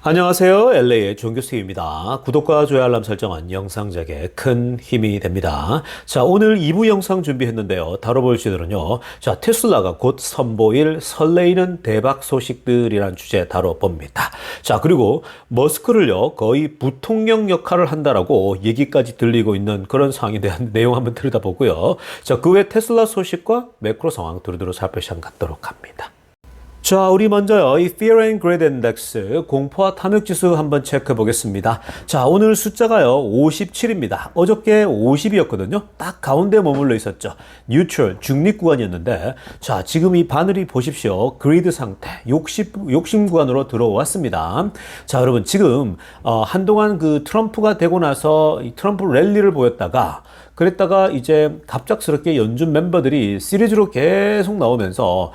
안녕하세요. LA의 존교수입니다. 구독과 좋아요 알람 설정은 영상 제작에 큰 힘이 됩니다. 자, 오늘 2부 영상 준비했는데요. 다뤄볼 주제는요. 자, 테슬라가 곧 선보일 설레이는 대박 소식들이란 주제 다뤄봅니다. 자, 그리고 머스크를요, 거의 부통령 역할을 한다라고 얘기까지 들리고 있는 그런 상황에 대한 내용 한번 들여다보고요. 자, 그 외 테슬라 소식과 매크로 상황 두루두루 살펴보시면 갖도록 합니다. 자, 우리 먼저요, 이 Fear and Greed Index, 공포와 탐욕 지수 한번 체크해 보겠습니다. 자, 오늘 숫자가요, 57입니다. 어저께 50이었거든요. 딱 가운데 머물러 있었죠. Neutral, 중립 구간이었는데, 자, 지금 이 바늘이 보십시오. 그리드 상태, 욕심 구간으로 들어왔습니다. 자, 여러분, 지금, 한동안 그 트럼프가 되고 나서 이 트럼프 랠리를 보였다가, 그랬다가 이제 갑작스럽게 연준 멤버들이 시리즈로 계속 나오면서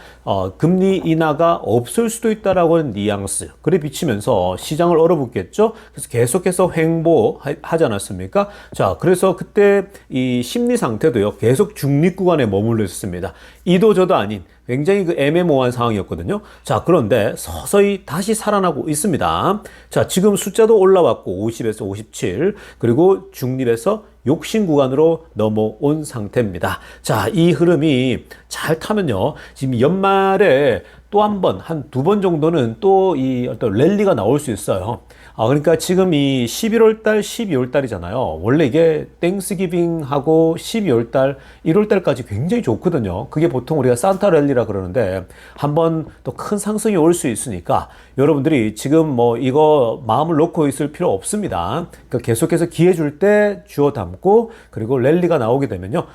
금리 인하가 없을 수도 있다라고 하는 뉘앙스 그래 비치면서 시장을 얼어붙겠죠. 그래서 계속해서 횡보하지 않았습니까? 자, 그래서 그때 이 심리 상태도요 계속 중립 구간에 머물러 있었습니다. 이도 저도 아닌 굉장히 그 애매모호한 상황이었거든요. 자, 그런데 서서히 다시 살아나고 있습니다. 자, 지금 숫자도 올라왔고 50에서 57 그리고 중립에서 욕심 구간으로 넘어온 상태입니다. 자, 이 흐름이 잘 타면요. 지금 연말에 또 한 번, 한 두 번 정도는 또 이 어떤 랠리가 나올 수 있어요. 그러니까 지금 이 11월 달, 12월 달이잖아요. 원래 이게 땡스기빙하고 12월 달, 1월 달까지 굉장히 좋거든요. 그게 보통 우리가 산타 랠리라 그러는데 한번 또 큰 상승이 올 수 있으니까 여러분들이 지금 뭐 이거 마음을 놓고 있을 필요 없습니다. 그러니까 계속해서 기회 줄 때 주워 담고 그리고 랠리가 나오게 되면요.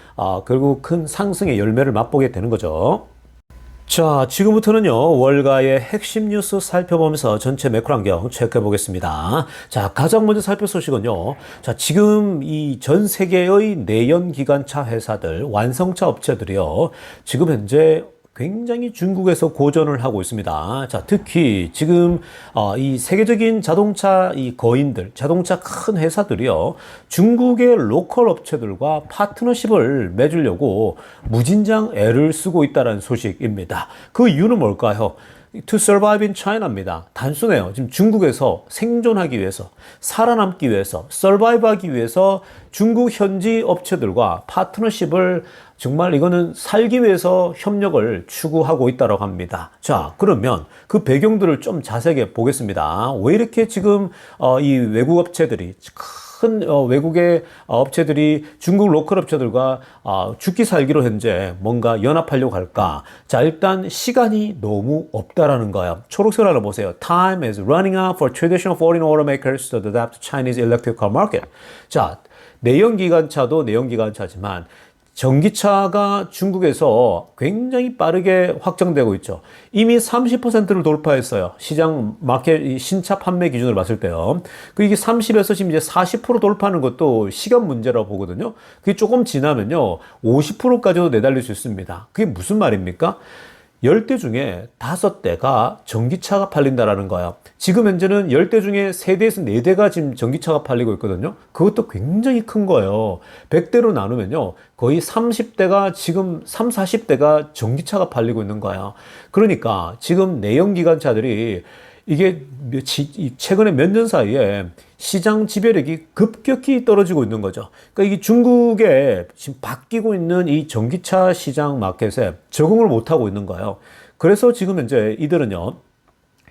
결국 큰 상승의 열매를 맛보게 되는 거죠. 자, 지금부터는요, 월가의 핵심 뉴스 살펴보면서 전체 매크로 환경 체크해 보겠습니다. 자, 가장 먼저 살펴볼 소식은요, 자, 지금 이 전 세계의 내연기관차 회사들, 완성차 업체들이요, 지금 현재 굉장히 중국에서 고전을 하고 있습니다. 자, 특히 지금 이 세계적인 자동차 이 거인들, 자동차 큰 회사들이요, 중국의 로컬 업체들과 파트너십을 맺으려고 무진장 애를 쓰고 있다는 소식입니다. 그 이유는 뭘까요? To survive in China입니다. 단순해요. 지금 중국에서 생존하기 위해서, 살아남기 위해서, survive 하기 위해서 중국 현지 업체들과 파트너십을 정말 이거는 살기 위해서 협력을 추구하고 있다고 합니다. 자, 그러면 그 배경들을 좀 자세하게 보겠습니다. 왜 이렇게 지금 이 외국 업체들이 큰 외국의 업체들이 중국 로컬 업체들과 죽기 살기로 현재 뭔가 연합하려고 할까? 자, 일단 시간이 너무 없다라는 거예요. 초록색 하나 보세요. Time is running out for traditional foreign automakers to adapt to Chinese electric car market. 자, 내연기관차도 내연기관차지만 전기차가 중국에서 굉장히 빠르게 확장되고 있죠. 이미 30%를 돌파했어요. 시장 마켓 신차 판매 기준으로 봤을 때요. 그 이게 30에서 지금 이제 40% 돌파하는 것도 시간 문제라고 보거든요. 그게 조금 지나면요. 50%까지도 내달릴 수 있습니다. 그게 무슨 말입니까? 10대 중에 5대가 전기차가 팔린다라는 거예요. 지금 현재는 10대 중에 3대에서 4대가 지금 전기차가 팔리고 있거든요. 그것도 굉장히 큰 거예요. 100대로 나누면요. 거의 30대가 지금 40대가 전기차가 팔리고 있는 거예요. 그러니까 지금 내연기관차들이 이게 최근에 몇 년 사이에 시장 지배력이 급격히 떨어지고 있는 거죠. 그러니까 이게 중국에 지금 바뀌고 있는 이 전기차 시장 마켓에 적응을 못하고 있는 거예요. 그래서 지금 현재 이들은요,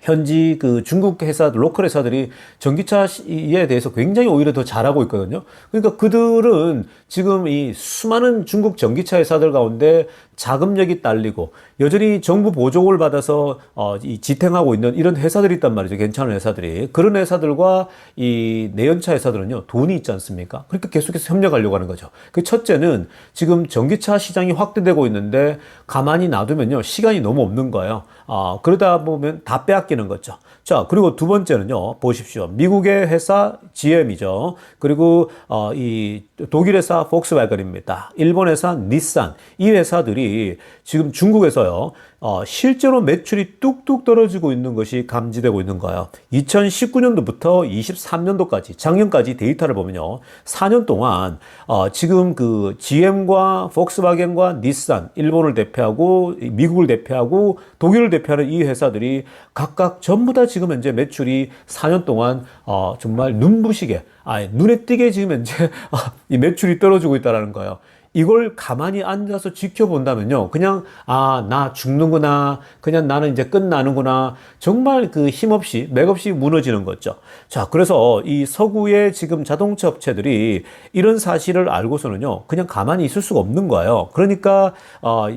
현지 그 중국 회사들, 로컬 회사들이 전기차에 대해서 굉장히 오히려 더 잘하고 있거든요. 그러니까 그들은 지금 이 수많은 중국 전기차 회사들 가운데 자금력이 딸리고 여전히 정부 보조금을 받아서 이 지탱하고 있는 이런 회사들이 있단 말이죠. 괜찮은 회사들이. 그런 회사들과 이 내연차 회사들은요, 돈이 있지 않습니까? 그러니까 계속해서 협력하려고 하는 거죠. 그 첫째는 지금 전기차 시장이 확대되고 있는데 가만히 놔두면요, 시간이 너무 없는 거예요. 그러다 보면 다 빼앗기는 거죠. 자, 그리고 두 번째는요, 보십시오. 미국의 회사 GM이죠. 그리고 이 독일 회사 폭스바겐입니다. 일본 회사 닛산. 이 회사들이 지금 중국에서요, 실제로 매출이 뚝뚝 떨어지고 있는 것이 감지되고 있는 거예요. 2019년도부터 23년도까지, 작년까지 데이터를 보면요. 4년 동안, 지금 그 GM과 폭스바겐과 닛산, 일본을 대표하고, 미국을 대표하고, 독일을 대표하는 이 회사들이 각각 전부 다 지금 현재 매출이 4년 동안, 정말 눈부시게, 눈에 띄게 지금 현재 이 매출이 떨어지고 있다는 거예요. 이걸 가만히 앉아서 지켜본다면요. 그냥, 나 죽는구나. 그냥 나는 이제 끝나는구나. 정말 그 힘없이, 맥없이 무너지는 거죠. 자, 그래서 이 서구의 지금 자동차 업체들이 이런 사실을 알고서는요. 그냥 가만히 있을 수가 없는 거예요. 그러니까,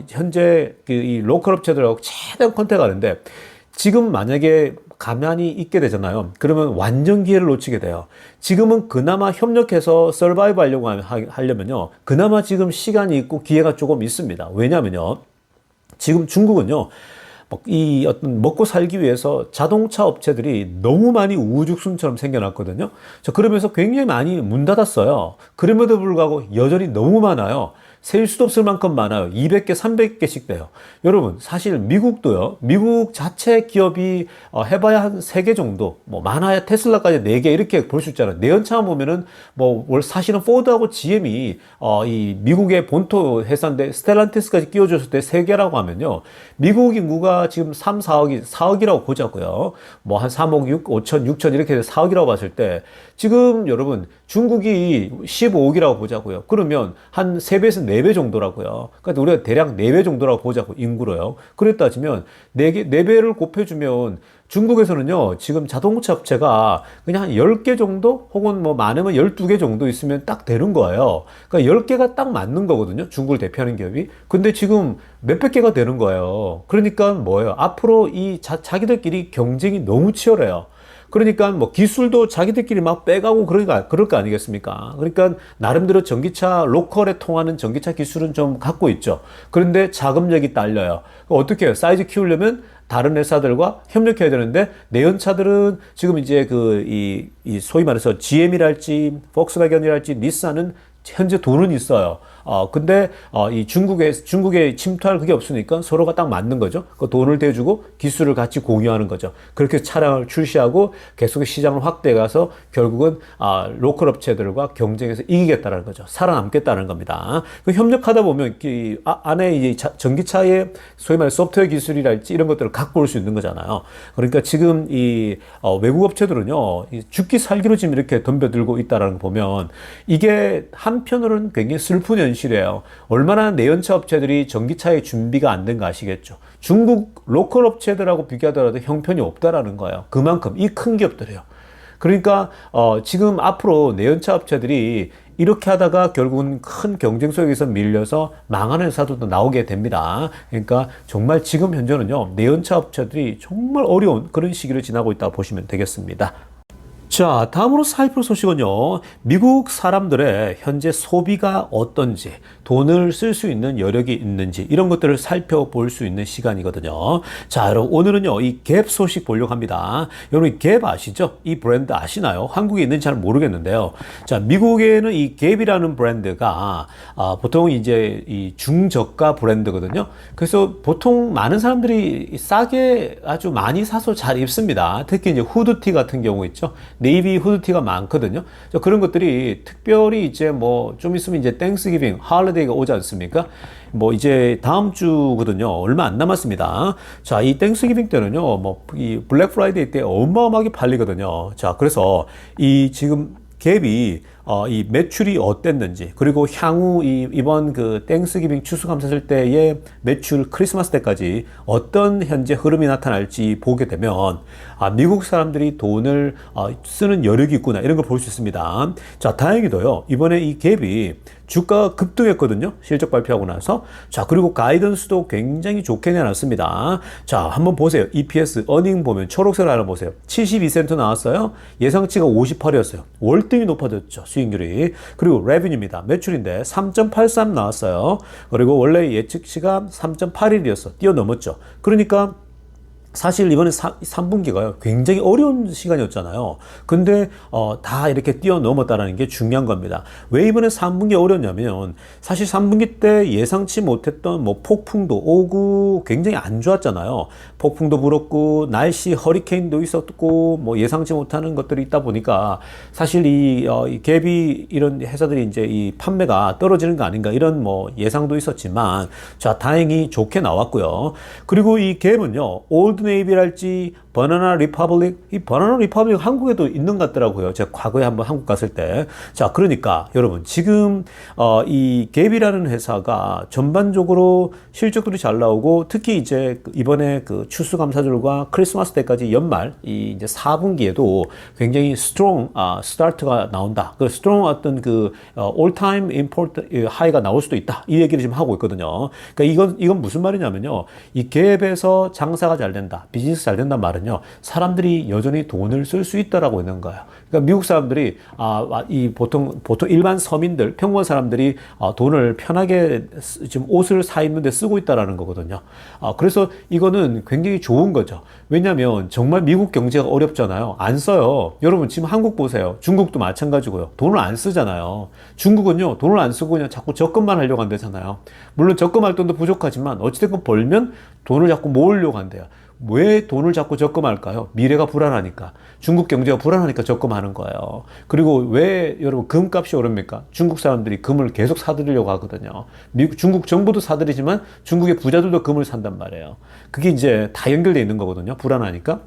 현재 이 로컬 업체들하고 최대한 컨택 하는데, 지금 만약에 가만히 있게 되잖아요. 그러면 완전 기회를 놓치게 돼요. 지금은 그나마 협력해서 서바이브 하려면요. 그나마 지금 시간이 있고 기회가 조금 있습니다. 왜냐면요. 지금 중국은요. 이 어떤 먹고 살기 위해서 자동차 업체들이 너무 많이 우후죽순처럼 생겨났거든요. 그러면서 굉장히 많이 문 닫았어요. 그럼에도 불구하고 여전히 너무 많아요. 셀 수도 없을 만큼 많아요. 200개, 300개씩 돼요. 여러분, 사실 미국도요. 미국 자체 기업이 해봐야 한 3개 정도, 뭐 많아야 테슬라까지 4개 이렇게 볼 수 있잖아요. 내연차만 보면은 사실은 포드하고 GM이 이 미국의 본토 회사인데 스텔란티스까지 끼워줬을 때 3개라고 하면요. 미국 인구가 지금 3, 4억이라고 보자고요. 뭐 한 3억 5천, 6천 이렇게 4억이라고 봤을 때 지금 여러분 중국이 15억이라고 보자고요. 그러면 한 3배에서 4배 정도라고요. 그러니까 우리가 대략 4배 정도라고 보자고, 인구로요. 그래 따지면 4배를 곱해주면 중국에서는요, 지금 자동차 업체가 그냥 한 10개 정도 혹은 뭐 많으면 12개 정도 있으면 딱 되는 거예요. 그러니까 10개가 딱 맞는 거거든요. 중국을 대표하는 기업이. 근데 지금 몇백 개가 되는 거예요. 그러니까 뭐예요? 앞으로 이 자기들끼리 경쟁이 너무 치열해요. 그러니까 뭐 기술도 자기들끼리 막 빼가고 그럴 거 아니겠습니까? 그러니까 나름대로 전기차 로컬에 통하는 전기차 기술은 좀 갖고 있죠. 그런데 자금력이 딸려요. 어떻게 해요? 사이즈 키우려면 다른 회사들과 협력해야 되는데 내연차들은 지금 이제 이 소위 말해서 GM이랄지 폭스바겐이랄지 닛산은 현재 돈은 있어요. 근데 이 중국에 침투할 그게 없으니까 서로가 딱 맞는 거죠. 그 돈을 대주고 기술을 같이 공유하는 거죠. 그렇게 차량을 출시하고 계속 시장을 확대해 가서 결국은 로컬 업체들과 경쟁해서 이기겠다는 거죠. 살아남겠다는 겁니다. 그 협력하다 보면 안에 이제 전기차의 소위 말해 소프트웨어 기술이랄지 이런 것들을 갖고 올 수 있는 거잖아요. 그러니까 지금 이 외국 업체들은요, 죽기 살기로 지금 이렇게 덤벼들고 있다라는 거 보면 이게 한편으로는 굉장히 슬픈 현실이에요. 얼마나 내연차 업체들이 전기차의 준비가 안 된 거 아시겠죠? 중국 로컬 업체들하고 비교하더라도 형편이 없다라는 거예요. 그만큼 이 큰 기업들이에요. 그러니까 지금 앞으로 내연차 업체들이 이렇게 하다가 결국은 큰 경쟁 속에서 밀려서 망하는 회사들도 나오게 됩니다. 그러니까 정말 지금 현재는요, 내연차 업체들이 정말 어려운 그런 시기를 지나고 있다고 보시면 되겠습니다. 자, 다음으로 살펴볼 소식은요, 미국 사람들의 현재 소비가 어떤지, 돈을 쓸 수 있는 여력이 있는지, 이런 것들을 살펴볼 수 있는 시간이거든요. 자, 여러분, 오늘은요, 이 갭 소식 보려고 합니다. 여러분, 이 갭 아시죠? 이 브랜드 아시나요? 한국에 있는지 잘 모르겠는데요. 자, 미국에는 이 갭이라는 브랜드가, 보통 이제 이 중저가 브랜드거든요. 그래서 보통 많은 사람들이 싸게 아주 많이 사서 잘 입습니다. 특히 이제 후드티 같은 경우 있죠. 네이비 후드티가 많거든요. 그런 것들이 특별히 이제 뭐 좀 있으면 이제 땡스기빙, 할리데이가 오지 않습니까? 뭐 이제 다음 주거든요. 얼마 안 남았습니다. 자, 이 땡스기빙 때는요, 뭐 이 블랙 프라이데이 때 어마어마하게 팔리거든요. 자, 그래서 이 지금 갭이 이 매출이 어땠는지, 그리고 향후 이번 그 땡스기빙 추수감사절 때의 매출, 크리스마스 때까지 어떤 현재 흐름이 나타날지 보게 되면 미국 사람들이 돈을 쓰는 여력이 있구나, 이런 걸 볼 수 있습니다. 자, 다행히도요, 이번에 이 갭이 주가가 급등했거든요. 실적 발표하고 나서. 자, 그리고 가이던스도 굉장히 좋게 내놨습니다. 자, 한번 보세요. EPS, 어닝 보면 초록색 하나 보세요. 72센트 나왔어요. 예상치가 58이었어요. 월등히 높아졌죠. 수익률이. 그리고 레비뉴입니다. 매출인데 3.83 나왔어요. 그리고 원래 예측치가 3.81이었어. 뛰어넘었죠. 그러니까 사실 이번에 3분기가요, 굉장히 어려운 시간이었잖아요. 근데, 다 이렇게 뛰어넘었다는 게 중요한 겁니다. 왜 이번에 3분기 어려웠냐면, 사실 3분기 때 예상치 못했던 뭐 폭풍도 오고 굉장히 안 좋았잖아요. 폭풍도 불었고, 날씨 허리케인도 있었고, 뭐 예상치 못하는 것들이 있다 보니까, 사실 이 갭이 이런 회사들이 이제 이 판매가 떨어지는 거 아닌가 이런 뭐 예상도 있었지만, 자, 다행히 좋게 나왔고요. 그리고 이 갭은요, 올드 네이비랄지 바나나 리퍼블릭, 이 바나나 리퍼블릭 한국에도 있는 것 같더라고요. 제가 과거에 한번 한국 갔을 때. 자, 그러니까 여러분 지금 이 갭이라는 회사가 전반적으로 실적들이 잘 나오고, 특히 이제 이번에 그 추수감사절과 크리스마스 때까지 연말 이 이제 4분기에도 굉장히 스트롱 스타트가 나온다. 그 스트롱 어떤 그 올타임 임포트 하이가 나올 수도 있다. 이 얘기를 지금 하고 있거든요. 그러니까 이건 무슨 말이냐면요, 이 갭에서 장사가 잘 된다, 비즈니스 잘 된다 말은요, 사람들이 여전히 돈을 쓸 수 있다라고 있는 거예요. 그러니까 미국 사람들이 이 보통 일반 서민들, 평범한 사람들이 돈을 편하게 지금 옷을 사 입는데 쓰고 있다라는 거거든요. 그래서 이거는 굉장히 좋은 거죠. 왜냐하면 정말 미국 경제가 어렵잖아요. 안 써요. 여러분 지금 한국 보세요. 중국도 마찬가지고요. 돈을 안 쓰잖아요. 중국은요, 돈을 안 쓰고 그냥 자꾸 적금만 하려고 한대잖아요. 물론 적금할 돈도 부족하지만 어찌됐건 벌면 돈을 자꾸 모으려고 한대요. 왜 돈을 자꾸 적금할까요? 미래가 불안하니까. 중국 경제가 불안하니까 적금하는 거예요. 그리고 왜 여러분 금값이 오릅니까? 중국 사람들이 금을 계속 사들이려고 하거든요. 중국 정부도 사들이지만 중국의 부자들도 금을 산단 말이에요. 그게 이제 다 연결되어 있는 거거든요. 불안하니까.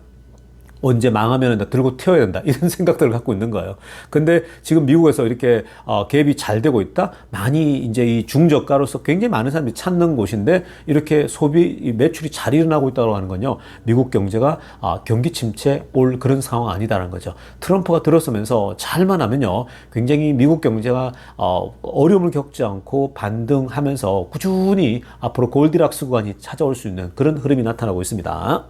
언제 망하면 들고 튀어야 된다, 이런 생각들을 갖고 있는 거예요. 근데 지금 미국에서 이렇게 갭이 잘 되고 있다, 많이 이제 이 중저가로서 굉장히 많은 사람들이 찾는 곳인데 이렇게 소비 매출이 잘 일어나고 있다고 하는 건요, 미국 경제가 경기 침체 올 그런 상황 아니다라는 거죠. 트럼프가 들어서면서 잘만 하면요, 굉장히 미국 경제가 어려움을 겪지 않고 반등하면서 꾸준히 앞으로 골디락스 구간이 찾아올 수 있는 그런 흐름이 나타나고 있습니다.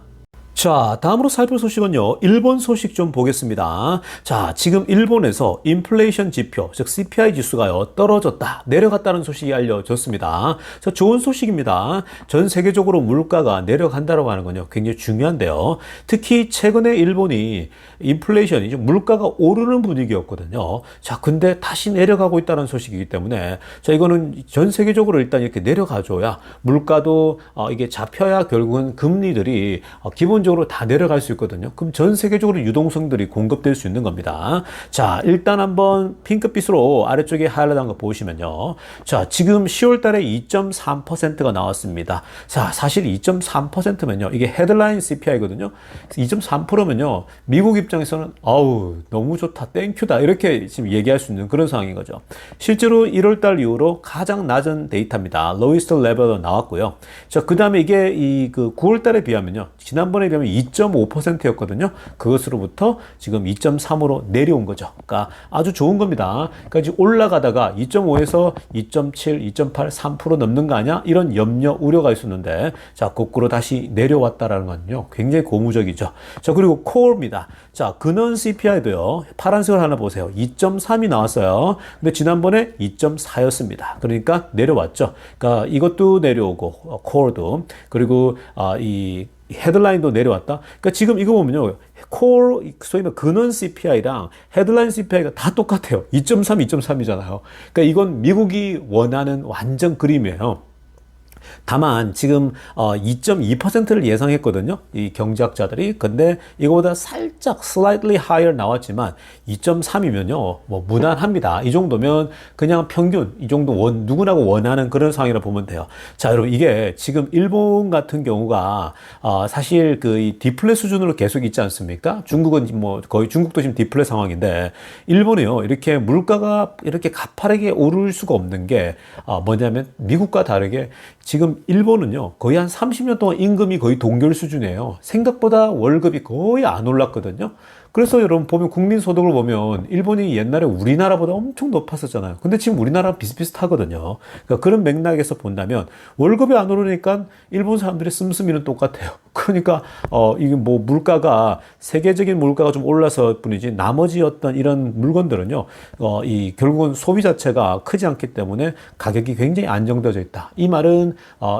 자, 다음으로 살펴볼 소식은요, 일본 소식 좀 보겠습니다. 자, 지금 일본에서 인플레이션 지표, 즉 CPI 지수가요, 떨어졌다, 내려갔다는 소식이 알려졌습니다. 자, 좋은 소식입니다. 전 세계적으로 물가가 내려간다고 하는 건요, 굉장히 중요한데요. 특히 최근에 일본이 인플레이션이 물가가 오르는 분위기였거든요. 자, 근데 다시 내려가고 있다는 소식이기 때문에, 자, 이거는 전 세계적으로 일단 이렇게 내려가줘야 물가도 이게 잡혀야 결국은 금리들이 기본적으로 다 내려갈 수 있거든요. 그럼 전 세계적으로 유동성들이 공급될 수 있는 겁니다. 자, 일단 한번 핑크빛으로 아래쪽에 하이라이트한 거 보시면요. 자, 지금 10월 달에 2.3%가 나왔습니다. 자, 사실 2.3%면요, 이게 헤드라인 CPI거든요. 2.3%면요, 미국 입장에서는 아우 너무 좋다, 땡큐다, 이렇게 지금 얘기할 수 있는 그런 상황인 거죠. 실제로 1월 달 이후로 가장 낮은 데이터입니다. lowest level로 나왔고요. 자, 그 다음에 이게 그 9월 달에 비하면요, 지난번에 비하면 2.5%였거든요. 그것으로부터 지금 2.3으로 내려온 거죠. 그러니까 아주 좋은 겁니다. 그러니까 지금 올라가다가 2.5에서 2.7, 2.8, 3% 넘는 거 아니야? 이런 염려, 우려가 있었는데, 자, 거꾸로 다시 내려왔다라는 건요, 굉장히 고무적이죠. 자, 그리고 코어입니다. 자, 근원 CPI도요, 파란색을 하나 보세요. 2.3이 나왔어요. 근데 지난번에 2.4였습니다. 그러니까 내려왔죠. 그러니까 이것도 내려오고, 코어도, 그리고 이 헤드라인도 내려왔다. 그러니까 지금 이거 보면요, 코어, 소위 말해 근원 CPI랑 헤드라인 CPI가 다 똑같아요. 2.3, 2.3이잖아요. 그러니까 이건 미국이 원하는 완전 그림이에요. 다만 지금 2.2%를 예상했거든요, 이 경제학자들이. 근데 이거보다 살짝 slightly higher 나왔지만 2.3이면요 뭐 무난합니다. 이 정도면 그냥 평균, 이 정도 누구나 원하는 그런 상황이라 보면 돼요. 자, 여러분, 이게 지금 일본 같은 경우가 사실 그 이 디플레 수준으로 계속 있지 않습니까? 중국은 뭐 거의, 중국도 지금 디플레 상황인데, 일본이요, 이렇게 물가가 이렇게 가파르게 오를 수가 없는 게 뭐냐면, 미국과 다르게 지금 일본은요, 거의 한 30년 동안 임금이 거의 동결 수준이에요. 생각보다 월급이 거의 안 올랐거든요. 그래서 여러분 보면 국민소득을 보면 일본이 옛날에 우리나라보다 엄청 높았었잖아요. 근데 지금 우리나라랑 비슷비슷하거든요. 그러니까 그런 맥락에서 본다면 월급이 안 오르니까 일본 사람들의 씀씀이는 똑같아요. 그러니까 이게 뭐 물가가 세계적인 물가가 좀 올라서 뿐이지 나머지 어떤 이런 물건들은요. 이 결국은 소비 자체가 크지 않기 때문에 가격이 굉장히 안정되어져 있다. 이 말은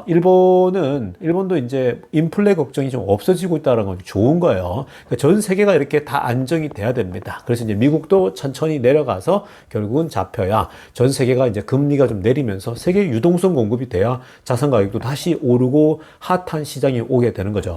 일본도 이제 인플레 걱정이 좀 없어지고 있다는 건 좋은 거예요. 그러니까 전 세계가 이렇게 다 안정이 돼야 됩니다. 그래서 이제 미국도 천천히 내려가서 결국은 잡혀야 전 세계가 이제 금리가 좀 내리면서 세계 유동성 공급이 돼야 자산 가격도 다시 오르고 핫한 시장이 오게 되는 거죠.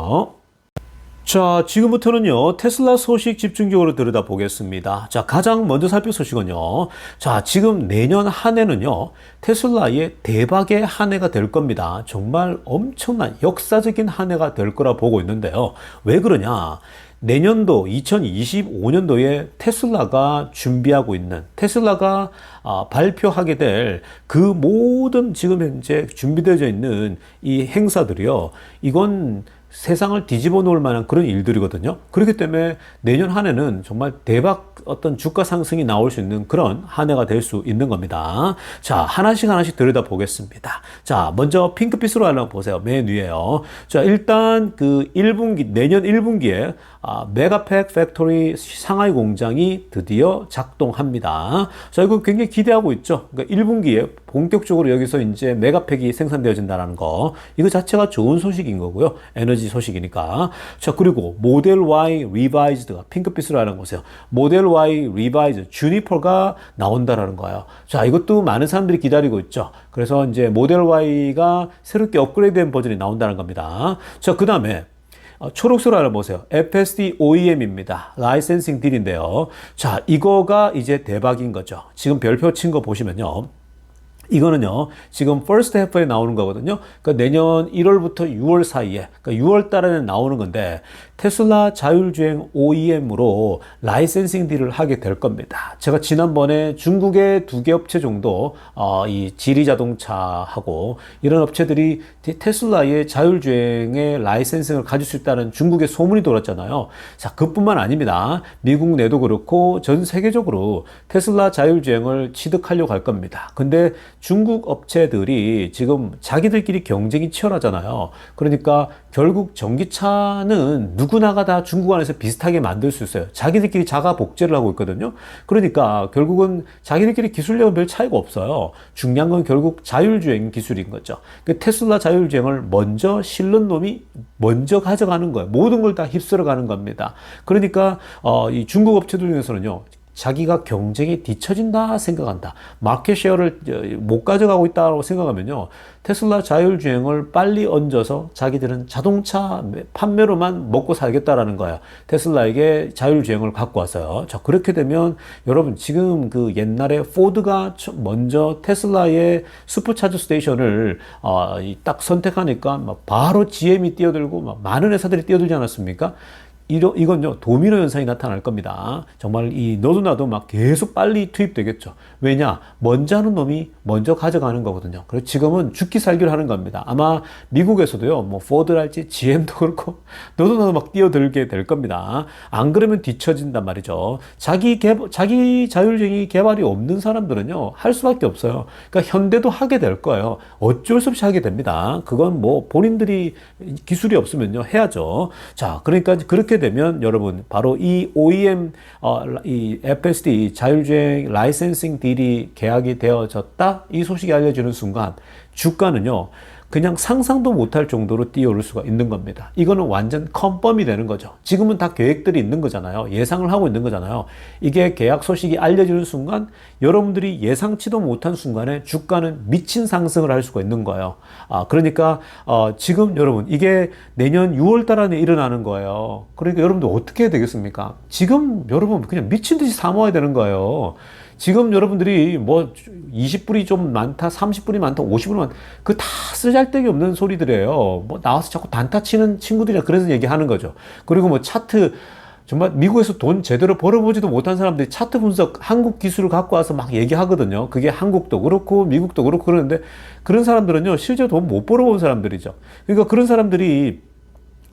자, 지금부터는요, 테슬라 소식 집중적으로 들여다보겠습니다. 자, 가장 먼저 살필 소식은요, 자, 지금 내년 한 해는요, 테슬라의 대박의 한 해가 될 겁니다. 정말 엄청난 역사적인 한 해가 될 거라 보고 있는데요. 왜 그러냐? 내년도 2025년도에 테슬라가 준비하고 있는 테슬라가 발표하게 될 그 모든 지금 현재 준비되어 있는 이 행사들이요. 이건 세상을 뒤집어 놓을 만한 그런 일들이거든요. 그렇기 때문에 내년 한 해는 정말 대박 어떤 주가 상승이 나올 수 있는 그런 한 해가 될 수 있는 겁니다. 자, 하나씩 들여다 보겠습니다. 자, 먼저 핑크빛으로 하려고 보세요. 맨 위에요. 자, 일단 그 1분기, 내년 1분기에 메가팩 팩토리 상하이 공장이 드디어 작동합니다. 자, 이거 굉장히 기대하고 있죠. 그러니까 1분기에 본격적으로 여기서 이제 메가팩이 생산되어진다는 거. 이거 자체가 좋은 소식인 거고요. 에너지 소식이니까. 자, 그리고 모델 Y 리바이즈드가 핑크빛으로 하는 거세요. 모델 Y 리바이즈 주니퍼가 나온다라는 거예요. 자, 이것도 많은 사람들이 기다리고 있죠. 그래서 이제 모델 Y가 새롭게 업그레이드된 버전이 나온다는 겁니다. 자, 그 다음에 초록색으로 알아보세요. FSD OEM입니다. 라이센싱 딜인데요. 자, 이거가 이제 대박인 거죠. 지금 별표 친 거 보시면요. 이거는요, 지금 first half에 나오는 거거든요. 그러니까 내년 1월부터 6월 사이에, 그러니까 6월 달에는 나오는 건데, 테슬라 자율주행 OEM으로 라이센싱 딜을 하게 될 겁니다. 제가 지난번에 중국의 2개 업체 정도, 이 지리 자동차하고 이런 업체들이 테슬라의 자율주행의 라이센싱을 가질 수 있다는 중국의 소문이 돌았잖아요. 자, 그뿐만 아닙니다. 미국 내도 그렇고 전 세계적으로 테슬라 자율주행을 취득하려고 할 겁니다. 근데 중국 업체들이 지금 자기들끼리 경쟁이 치열하잖아요. 그러니까 결국 전기차는 누구나가 다 중국 안에서 비슷하게 만들 수 있어요. 자기들끼리 자가 복제를 하고 있거든요. 그러니까 결국은 자기들끼리 기술력은 별 차이가 없어요. 중요한 건 결국 자율주행 기술인 거죠. 그 테슬라 자율주행을 먼저 실는 놈이 먼저 가져가는 거예요. 모든 걸 다 휩쓸어 가는 겁니다. 그러니까 이 중국 업체들 중에서는요. 자기가 경쟁에 뒤처진다 생각한다. 마켓 쉐어를 못 가져가고 있다고 생각하면요. 테슬라 자율주행을 빨리 얹어서 자기들은 자동차 판매로만 먹고 살겠다라는 거예요. 테슬라에게 자율주행을 갖고 왔어요. 자, 그렇게 되면 여러분 지금 그 옛날에 포드가 먼저 테슬라의 슈퍼차저 스테이션을 딱 선택하니까 바로 GM이 뛰어들고 많은 회사들이 뛰어들지 않았습니까? 이건요, 도미노 현상이 나타날 겁니다. 정말 너도 나도 막 계속 빨리 투입되겠죠. 왜냐? 먼저 하는 놈이 먼저 가져가는 거거든요. 그래서 지금은 죽기 살기를 하는 겁니다. 아마 미국에서도요, 뭐, 포드랄지 GM도 그렇고, 너도 나도 막 뛰어들게 될 겁니다. 안 그러면 뒤처진단 말이죠. 자기 자율주행이 개발이 없는 사람들은요, 할 수밖에 없어요. 그러니까 현대도 하게 될 거예요. 어쩔 수 없이 하게 됩니다. 그건 뭐, 본인들이 기술이 없으면요, 해야죠. 자, 그러니까 그렇게 되면 여러분 바로 이 OEM 이 FSD 자율주행 라이센싱 딜이 계약이 되어졌다 이 소식이 알려지는 순간 주가는요 그냥 상상도 못할 정도로 뛰어오를 수가 있는 겁니다. 이거는 완전 컨펌이 되는 거죠. 지금은 다 계획들이 있는 거잖아요. 예상을 하고 있는 거잖아요. 이게 계약 소식이 알려지는 순간 여러분들이 예상치도 못한 순간에 주가는 미친 상승을 할 수가 있는 거예요. 그러니까 지금 여러분 이게 내년 6월 달 안에 일어나는 거예요. 그러니까 여러분들 어떻게 해야 되겠습니까? 지금 여러분 그냥 미친 듯이 사모아야 되는 거예요. 지금 여러분들이 뭐 20불이 좀 많다, 30불이 많다, 50불이 많다, 그 다 쓰잘데기 없는 소리들이에요. 뭐 나와서 자꾸 단타 치는 친구들이나 그래서 얘기하는 거죠. 그리고 뭐 차트, 정말 미국에서 돈 제대로 벌어보지도 못한 사람들이 차트 분석, 한국 기술을 갖고 와서 막 얘기하거든요. 그게 한국도 그렇고 미국도 그렇고 그러는데 그런 사람들은요, 실제 돈 못 벌어본 사람들이죠. 그러니까 그런 사람들이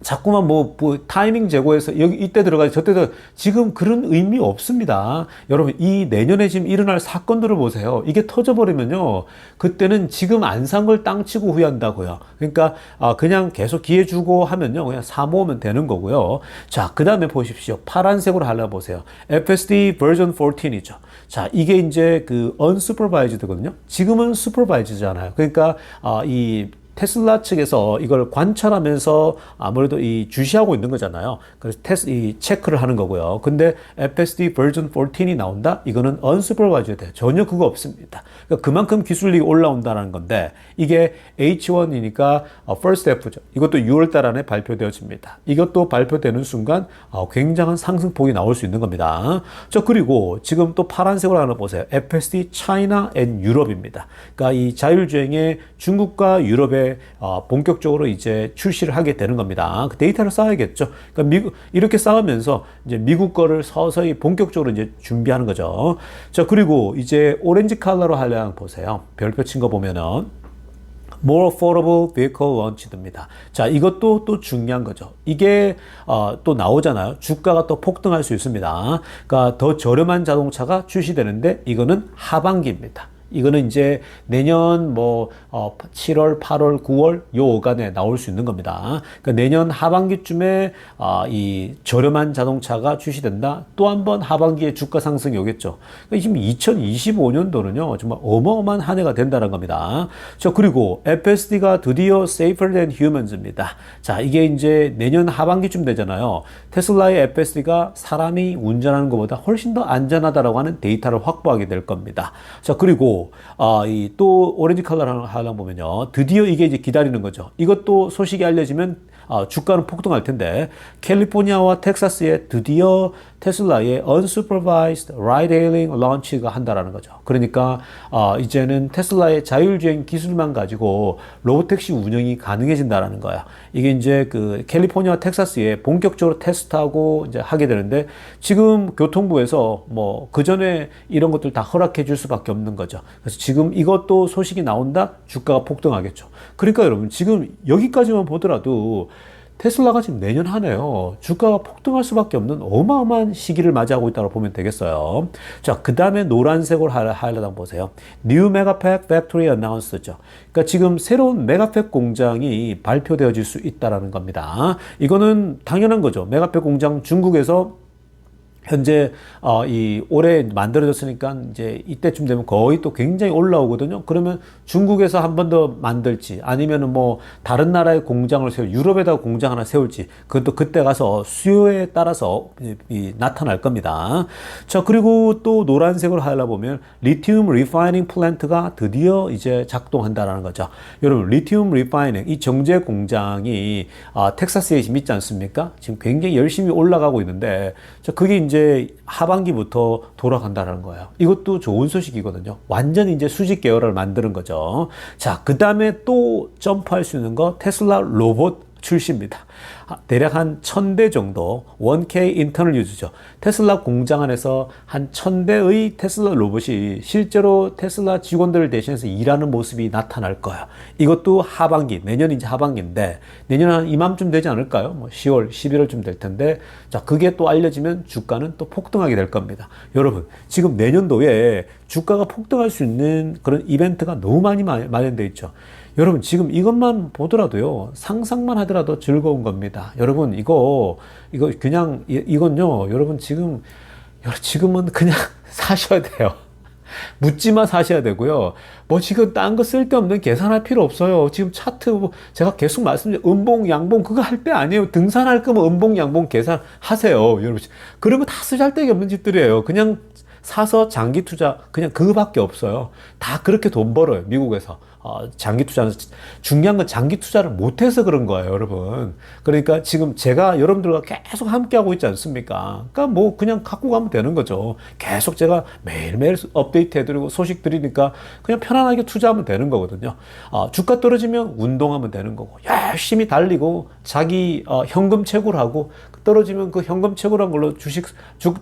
자꾸만 뭐 타이밍 제고해서 여기 이때 들어가지 저때 들어가 지금 그런 의미 없습니다. 여러분 이 내년에 지금 일어날 사건들을 보세요. 이게 터져버리면요. 그때는 지금 안 산 걸 땅 치고 후회한다고요. 그러니까 그냥 계속 기회 주고 하면요. 그냥 사 모으면 되는 거고요. 자, 그 다음에 보십시오. 파란색으로 하려 보세요. FSD 버전 14이죠. 자, 이게 이제 그 unsupervised거든요. 지금은 supervised잖아요. 그러니까 이 테슬라 측에서 이걸 관찰하면서 아무래도 이 주시하고 있는 거잖아요. 그래서 이 체크를 하는 거고요. 근데 FSD 버전 14이 나온다? 이거는 unsupervised 돼요. 전혀 그거 없습니다. 그러니까 그만큼 기술력이 올라온다는 건데 이게 H1이니까 first F죠. 이것도 6월 달 안에 발표되어집니다. 이것도 발표되는 순간 굉장한 상승폭이 나올 수 있는 겁니다. 자, 그리고 지금 또 파란색으로 하나 보세요. FSD China and Europe입니다. 그러니까 이 자율주행의 중국과 유럽의 본격적으로 이제 출시를 하게 되는 겁니다. 그 데이터를 쌓아야겠죠. 그러니까 이렇게 쌓으면서 이제 미국 거를 서서히 본격적으로 이제 준비하는 거죠. 자, 그리고 이제 오렌지 컬러로 하려면 보세요. 별표 친 거 보면은 More Affordable Vehicle Launched입니다. 자, 이것도 또 중요한 거죠. 이게 또 나오잖아요. 주가가 또 폭등할 수 있습니다. 그러니까 더 저렴한 자동차가 출시되는데 이거는 하반기입니다. 이거는 이제 내년 7월, 8월, 9월 요 오간에 나올 수 있는 겁니다. 그러니까 내년 하반기쯤에 이 저렴한 자동차가 출시된다. 또 한 번 하반기에 주가 상승이 오겠죠. 그러니까 지금 2025년도는요 정말 어마어마한 한 해가 된다는 겁니다. 자, 그리고 FSD가 드디어 Safer than Humans입니다. 자, 이게 이제 내년 하반기쯤 되잖아요. 테슬라의 FSD가 사람이 운전하는 것보다 훨씬 더 안전하다라고 하는 데이터를 확보하게 될 겁니다. 자, 그리고 이 또 오렌지 컬러를 하려면 보면요. 드디어 이게 이제 기다리는 거죠. 이것도 소식이 알려지면 주가는 폭등할 텐데 캘리포니아와 텍사스에 드디어 테슬라의 unsupervised ride-hailing launch가 한다라는 거죠. 그러니까 이제는 테슬라의 자율주행 기술만 가지고 로보택시 운영이 가능해진다라는 거야. 이게 이제 그 캘리포니아와 텍사스에 본격적으로 테스트하고 이제 하게 되는데 지금 교통부에서 뭐 그 전에 이런 것들 다 허락해 줄 수밖에 없는 거죠. 그래서 지금 이것도 소식이 나온다? 주가가 폭등하겠죠. 그러니까 여러분 지금 여기까지만 보더라도 테슬라가 지금 내년 한 해요. 주가가 폭등할 수밖에 없는 어마어마한 시기를 맞이하고 있다고 보면 되겠어요. 자, 그 다음에 노란색으로 하려다 보세요. New Megapack Factory Announced죠. 그러니까 지금 새로운 메가팩 공장이 발표되어질 수 있다라는 겁니다. 이거는 당연한 거죠. 메가팩 공장 중국에서 현재 이 올해 만들어졌으니까 이제 이때쯤 되면 거의 또 굉장히 올라오거든요. 그러면 중국에서 한 번 더 만들지 아니면은 뭐 다른 나라의 공장을 유럽에다가 공장 하나 세울지 그것도 그때 가서 수요에 따라서 나타날 겁니다. 자, 그리고 또 노란색으로 하려 보면 리튬 리파이닝 플랜트가 드디어 이제 작동한다라는 거죠. 여러분 리튬 리파이닝 이 정제 공장이 텍사스에 지금 있지 않습니까? 지금 굉장히 열심히 올라가고 있는데 자, 그게 이제 하반기부터 돌아간다는 거예요. 이것도 좋은 소식이거든요. 완전히 이제 수직 계열을 만드는 거죠. 자, 그 다음에 또 점프할 수 있는 거 테슬라 로봇 출시입니다. 대략 한 1000대 정도 1K 인터널 유즈죠. 테슬라 공장 안에서 한 1000대의 테슬라 로봇이 실제로 테슬라 직원들을 대신해서 일하는 모습이 나타날 거예요. 이것도 하반기, 내년 이제 하반기인데 내년 한 이맘쯤 되지 않을까요? 뭐 10월, 11월쯤 될 텐데 자, 그게 또 알려지면 주가는 또 폭등하게 될 겁니다. 여러분, 지금 내년도에 주가가 폭등할 수 있는 그런 이벤트가 너무 많이 마련되어 있죠. 여러분 지금 이것만 보더라도요 상상만 하더라도 즐거운 겁니다. 여러분 이거 그냥 이건요 여러분 지금은 그냥 사셔야 돼요. 묻지마 사셔야 되고요. 뭐 지금 딴 거 쓸데없는 계산할 필요 없어요. 지금 차트 제가 계속 말씀드린 음봉 양봉 그거 할 때 아니에요. 등산할 거면 음봉 양봉 계산하세요. 여러분 그런 거 다 쓰잘데기 없는 짓들이에요. 그냥 사서 장기 투자 그냥 그거밖에 없어요. 다 그렇게 돈 벌어요 미국에서. 장기 투자는 중요한 건 장기 투자를 못해서 그런 거예요, 여러분. 그러니까 지금 제가 여러분들과 계속 함께 하고 있지 않습니까? 그러니까 뭐 그냥 갖고 가면 되는 거죠. 계속 제가 매일매일 업데이트 해드리고 소식 드리니까 그냥 편안하게 투자하면 되는 거거든요. 주가 떨어지면 운동하면 되는 거고 열심히 달리고 자기 현금 채굴하고 떨어지면 그 현금 채굴한 걸로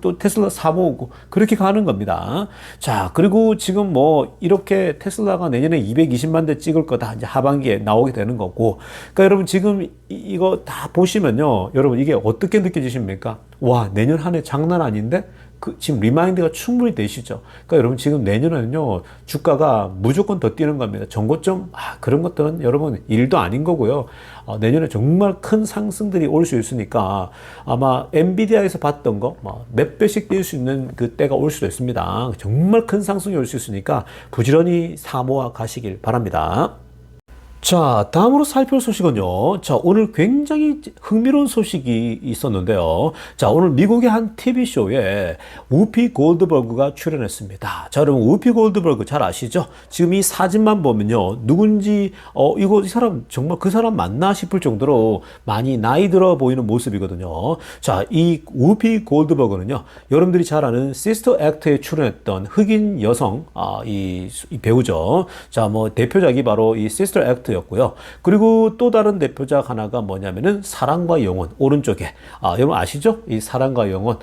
또 테슬라 사 모으고 그렇게 가는 겁니다. 자, 그리고 지금 뭐 이렇게 테슬라가 내년에 220만 대 찍을 거다. 이제 하반기에 나오게 되는 거고. 그러니까 여러분 지금 이거 다 보시면요. 여러분 이게 어떻게 느껴지십니까? 와, 내년 한 해 장난 아닌데? 지금 리마인드가 충분히 되시죠. 그러니까 여러분 지금 내년에는요, 주가가 무조건 더 뛰는 겁니다. 정고점, 그런 것들은 여러분 일도 아닌 거고요. 내년에 정말 큰 상승들이 올 수 있으니까 아마 엔비디아에서 봤던 거, 몇 배씩 뛸 수 있는 그 때가 올 수도 있습니다. 정말 큰 상승이 올 수 있으니까 부지런히 사모아 가시길 바랍니다. 자, 다음으로 살펴볼 소식은요. 자, 오늘 굉장히 흥미로운 소식이 있었는데요. 자, 오늘 미국의 한 TV쇼에 우피 골드버그가 출연했습니다. 자, 여러분, 우피 골드버그 잘 아시죠? 지금 이 사진만 보면요. 누군지, 이 사람, 정말 그 사람 맞나 싶을 정도로 많이 나이 들어 보이는 모습이거든요. 자, 이 우피 골드버그는요. 여러분들이 잘 아는 시스터 액트에 출연했던 흑인 여성, 이 배우죠. 자, 뭐, 대표작이 바로 이 시스터 액트 였고요. 그리고 또 다른 대표작 하나가 뭐냐면은 사랑과 영혼 오른쪽에 여러분 아시죠? 이 사랑과 영혼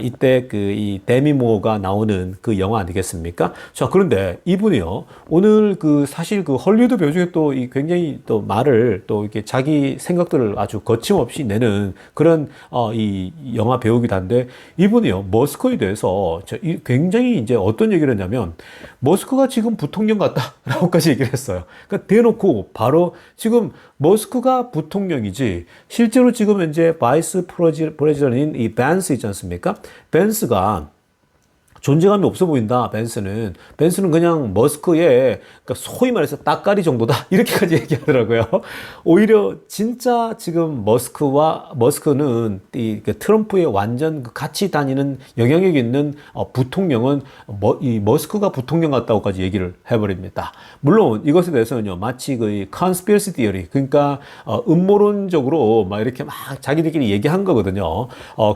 이때 이 데미 무어가 나오는 그 영화 아니겠습니까? 자, 그런데 이분이요 오늘 사실 헐리우드 배우 중에 또 이 굉장히 또 말을 또 이렇게 자기 생각들을 아주 거침없이 내는 그런 이 영화 배우기도 한데 이분이요 머스크에 대해서 굉장히 이제 어떤 얘기를 했냐면 머스크가 지금 부통령 같다라고까지 얘기를 했어요. 그러니까 대놓고 바로 지금 머스크가 부통령이지 실제로 지금 현재 바이스 프레지던트인 이 벤스 있지 않습니까? 벤스가 존재감이 없어 보인다. 벤스는 그냥 머스크의 그러니까 소위 말해서 따까리 정도다. 이렇게까지 얘기하더라고요. 오히려 진짜 지금 머스크는 이 트럼프의 완전 같이 다니는 영향력 있는 부통령은 이 머스크가 부통령 같다고까지 얘기를 해버립니다. 물론 이것에 대해서는요 마치 그 conspiracy theory 그러니까 음모론적으로 막 이렇게 막 자기들끼리 얘기한 거거든요.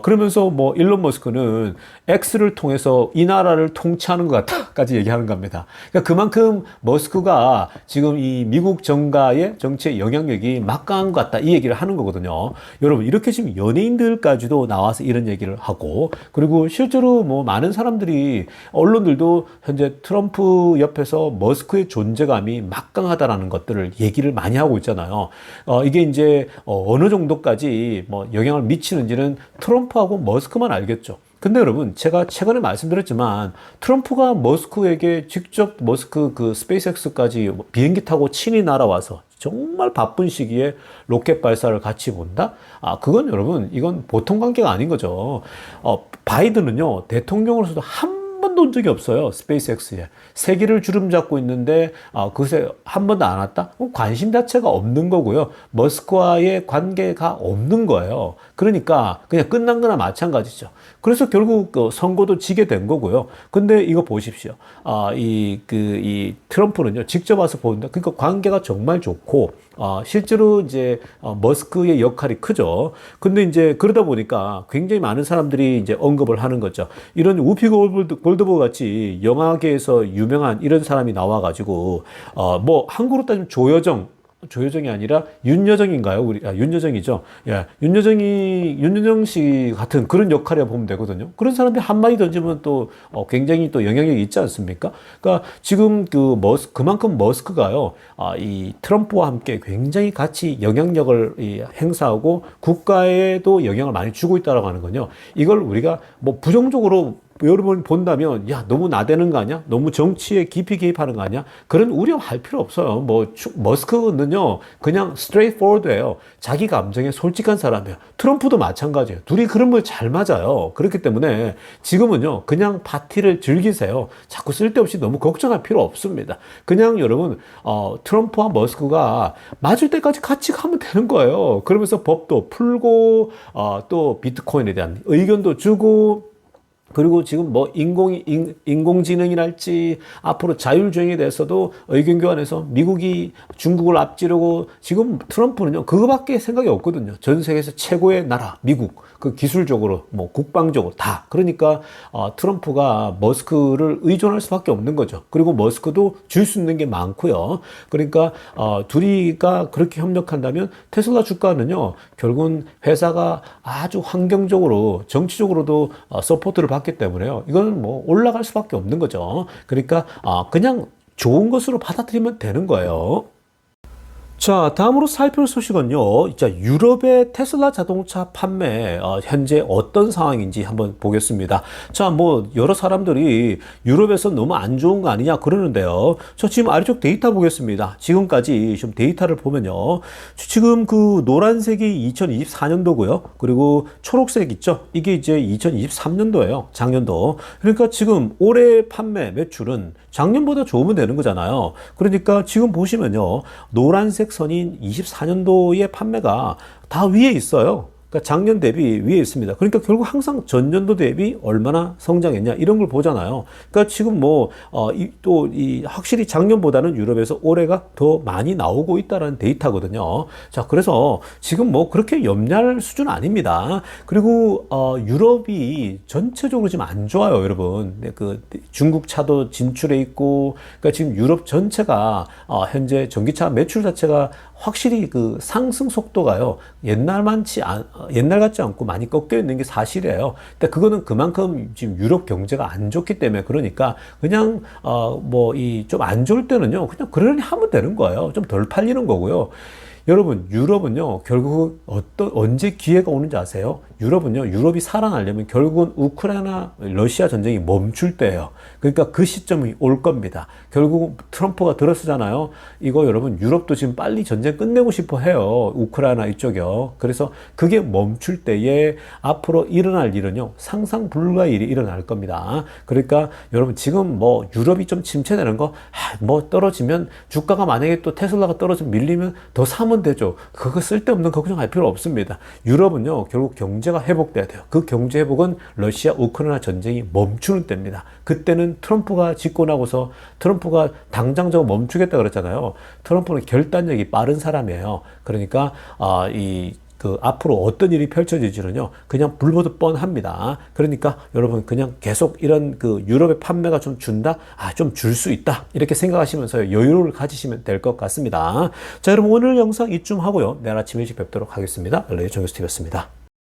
그러면서 뭐 일론 머스크는 X를 통해서 이 나라를 통치하는 것 같다까지 얘기하는 겁니다. 그러니까 그만큼 머스크가 지금 이 미국 정가의 정치의 영향력이 막강한 것 같다 이 얘기를 하는 거거든요. 여러분 이렇게 지금 연예인들까지도 나와서 이런 얘기를 하고 그리고 실제로 뭐 많은 사람들이 언론들도 현재 트럼프 옆에서 머스크의 존재감이 막강하다라는 것들을 얘기를 많이 하고 있잖아요. 이게 이제 어느 정도까지 뭐 영향을 미치는지는 트럼프하고 머스크만 알겠죠. 근데 여러분 제가 최근에 말씀드렸지만 트럼프가 머스크에게 직접 머스크 스페이스X까지 비행기 타고 친히 날아와서 정말 바쁜 시기에 로켓 발사를 같이 본다? 그건 여러분 이건 보통 관계가 아닌 거죠. 바이든은요 대통령으로서도 한 번도 온 적이 없어요. 스페이스X에. 세기를 주름 잡고 있는데 그새 한 번도 안 왔다? 관심 자체가 없는 거고요. 머스크와의 관계가 없는 거예요. 그러니까 그냥 끝난 거나 마찬가지죠. 그래서 결국 선거도 지게 된 거고요. 근데 이거 보십시오. 이 트럼프는요, 직접 와서 보는데, 그러니까 관계가 정말 좋고, 실제로 이제 머스크의 역할이 크죠. 근데 이제 그러다 보니까 굉장히 많은 사람들이 이제 언급을 하는 거죠. 이런 우피 골드버그 같이 영화계에서 유명한 이런 사람이 나와가지고, 뭐 한국으로 따지면 조여정이 아니라 윤여정인가요? 윤여정이죠. 예. 윤여정 씨 같은 그런 역할이라고 보면 되거든요. 그런 사람들이 한마디 던지면 또, 굉장히 또 영향력이 있지 않습니까? 그러니까 지금 그만큼 머스크가요, 이 트럼프와 함께 굉장히 같이 영향력을 행사하고 국가에도 영향을 많이 주고 있다라고 하는 건요. 이걸 우리가 뭐 부정적으로 여러분 본다면 야 너무 나대는 거 아니야? 너무 정치에 깊이 개입하는 거 아니야? 그런 우려할 필요 없어요. 뭐 머스크는요 그냥 straightforward예요. 자기 감정에 솔직한 사람이에요. 트럼프도 마찬가지예요. 둘이 그런 걸 잘 맞아요. 그렇기 때문에 지금은요 그냥 파티를 즐기세요. 자꾸 쓸데없이 너무 걱정할 필요 없습니다. 그냥 여러분 트럼프와 머스크가 맞을 때까지 같이 가면 되는 거예요. 그러면서 법도 풀고 또 비트코인에 대한 의견도 주고 그리고 지금 뭐 인공지능이랄지 앞으로 자율주행에 대해서도 의견 교환해서 미국이 중국을 앞지르고 지금 트럼프는요, 그거밖에 생각이 없거든요. 전 세계에서 최고의 나라, 미국. 그 기술적으로, 뭐 국방적으로 다. 그러니까 트럼프가 머스크를 의존할 수밖에 없는 거죠. 그리고 머스크도 줄 수 있는 게 많고요. 그러니까 둘이가 그렇게 협력한다면 테슬라 주가는요, 결국은 회사가 아주 환경적으로 정치적으로도 서포트를 받기 때문에요. 이거는 뭐 올라갈 수밖에 없는 거죠. 그러니까 그냥 좋은 것으로 받아들이면 되는 거예요. 자, 다음으로 살펴볼 소식은요. 자, 유럽의 테슬라 자동차 판매 현재 어떤 상황인지 한번 보겠습니다. 자, 뭐 여러 사람들이 유럽에서 너무 안 좋은 거 아니냐 그러는데요. 저 지금 아래쪽 데이터 보겠습니다. 지금까지 좀 데이터를 보면요. 지금 그 노란색이 2024년도고요. 그리고 초록색 있죠? 이게 이제 2023년도예요. 작년도. 그러니까 지금 올해 판매 매출은 작년보다 좋으면 되는 거잖아요. 그러니까 지금 보시면요. 노란색 선인 24년도의 판매가 다 위에 있어요. 그러니까 작년 대비 위에 있습니다. 그러니까 결국 항상 전년도 대비 얼마나 성장했냐 이런 걸 보잖아요. 그러니까 지금 뭐 확실히 작년보다는 유럽에서 올해가 더 많이 나오고 있다는 데이터거든요. 자, 그래서 지금 뭐 그렇게 염려할 수준 아닙니다. 그리고 유럽이 전체적으로 지금 안 좋아요, 여러분. 그 중국 차도 진출해 있고, 그러니까 지금 유럽 전체가 현재 전기차 매출 자체가 확실히 그 상승 속도가요, 옛날 같지 않고 많이 꺾여 있는 게 사실이에요. 근데 그거는 그만큼 지금 유럽 경제가 안 좋기 때문에, 그러니까 그냥 뭐 좀 안 좋을 때는요, 그냥 그러려니 하면 되는 거예요. 좀 덜 팔리는 거고요. 여러분, 유럽은요, 결국 언제 기회가 오는지 아세요? 유럽은요, 유럽이 살아나려면 결국은 우크라이나, 러시아 전쟁이 멈출 때예요. 그러니까 그 시점이 올 겁니다. 결국 트럼프가 들어서잖아요. 이거 여러분, 유럽도 지금 빨리 전쟁 끝내고 싶어 해요. 우크라이나 이쪽이요. 그래서 그게 멈출 때에 앞으로 일어날 일은요, 상상 불가의 일이 일어날 겁니다. 그러니까 여러분, 지금 뭐 유럽이 좀 침체되는 거, 뭐 떨어지면 주가가 만약에 또 테슬라가 떨어지면 밀리면 더 사면 되죠. 그거 쓸데없는 거 걱정할 필요 없습니다. 유럽은요, 결국 경제가 회복돼야 돼요. 그 경제 회복은 러시아 우크라이나 전쟁이 멈추는 때입니다. 그때는 트럼프가 집권하고서 트럼프가 당장적으로 멈추겠다 그랬잖아요. 트럼프는 결단력이 빠른 사람이에요. 그러니까 앞으로 어떤 일이 펼쳐질지는요, 그냥 불보듯 뻔합니다. 그러니까 여러분, 그냥 계속 이런 그 유럽의 판매가 좀 준다? 좀 줄 수 있다. 이렇게 생각하시면서 여유를 가지시면 될 것 같습니다. 자, 여러분, 오늘 영상 이쯤 하고요. 내일 아침 일찍 뵙도록 하겠습니다. LA 정규스TV였습니다.